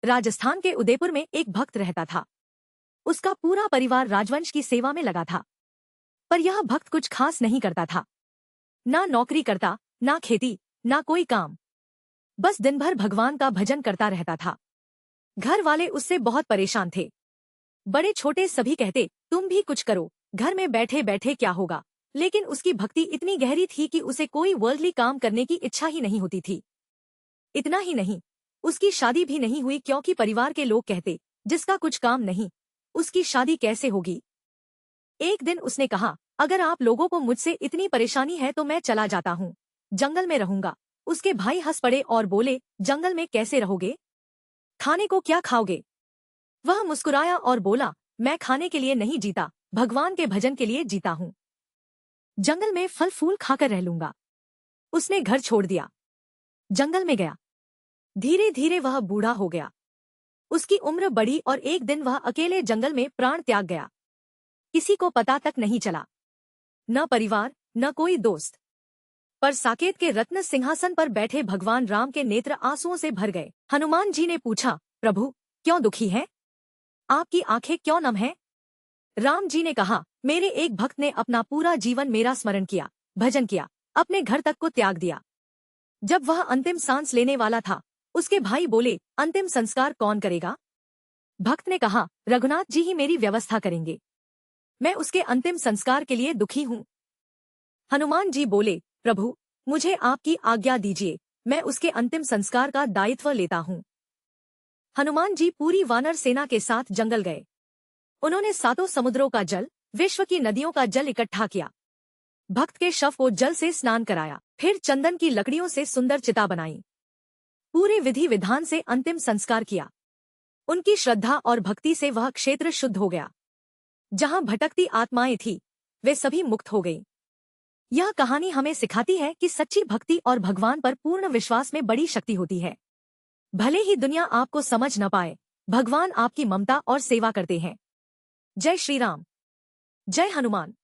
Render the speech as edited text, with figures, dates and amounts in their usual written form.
राजस्थान के उदयपुर में एक भक्त रहता था। उसका पूरा परिवार राजवंश की सेवा में लगा था। पर यह भक्त कुछ खास नहीं करता था। ना नौकरी करता, ना खेती, ना कोई काम। बस दिन भर भगवान का भजन करता रहता था। घर वाले उससे बहुत परेशान थे। बड़े छोटे सभी कहते, तुम भी कुछ करो, घर में बैठे बैठे क्या होगा। लेकिन उसकी भक्ति इतनी गहरी थी कि उसे कोई वर्ल्डली काम करने की इच्छा ही नहीं होती थी। इतना ही नहीं, उसकी शादी भी नहीं हुई क्योंकि परिवार के लोग कहते, जिसका कुछ काम नहीं, उसकी शादी कैसे होगी। एक दिन उसने कहा, अगर आप लोगों को मुझसे इतनी परेशानी है तो मैं चला जाता हूँ, जंगल में रहूंगा। उसके भाई हंस पड़े और बोले, जंगल में कैसे रहोगे, खाने को क्या खाओगे। वह मुस्कुराया और बोला, मैं खाने के लिए नहीं जीता, भगवान के भजन के लिए जीता हूँ। जंगल में फल फूल खाकर रह लूंगा। उसने घर छोड़ दिया, जंगल में गया। धीरे धीरे वह बूढ़ा हो गया। उसकी उम्र बढ़ी और एक दिन वह अकेले जंगल में प्राण त्याग गया। किसी को पता तक नहीं चला, न परिवार, न कोई दोस्त। पर साकेत के रत्न सिंहासन पर बैठे भगवान राम के नेत्र आंसुओं से भर गए। हनुमान जी ने पूछा, प्रभु क्यों दुखी हैं? आपकी आंखें क्यों नम हैं? राम जी ने कहा, मेरे एक भक्त ने अपना पूरा जीवन मेरा स्मरण किया, भजन किया, अपने घर तक को त्याग दिया। जब वह अंतिम सांस लेने वाला था, उसके भाई बोले, अंतिम संस्कार कौन करेगा? भक्त ने कहा, रघुनाथ जी ही मेरी व्यवस्था करेंगे। मैं उसके अंतिम संस्कार के लिए दुखी हूँ। हनुमान जी बोले, प्रभु मुझे आपकी आज्ञा दीजिए, मैं उसके अंतिम संस्कार का दायित्व लेता हूँ। हनुमान जी पूरी वानर सेना के साथ जंगल गए। उन्होंने सातों समुद्रों का जल, विश्व की नदियों का जल इकट्ठा किया। भक्त के शव को जल से स्नान कराया, फिर चंदन की लकड़ियों से सुंदर चिता बनाई। पूरे विधि विधान से अंतिम संस्कार किया। उनकी श्रद्धा और भक्ति से वह क्षेत्र शुद्ध हो गया। जहां भटकती आत्माएं थी, वे सभी मुक्त हो गईं। यह कहानी हमें सिखाती है कि सच्ची भक्ति और भगवान पर पूर्ण विश्वास में बड़ी शक्ति होती है। भले ही दुनिया आपको समझ न पाए, भगवान आपकी ममता और सेवा करते हैं। जय श्री राम, जय हनुमान।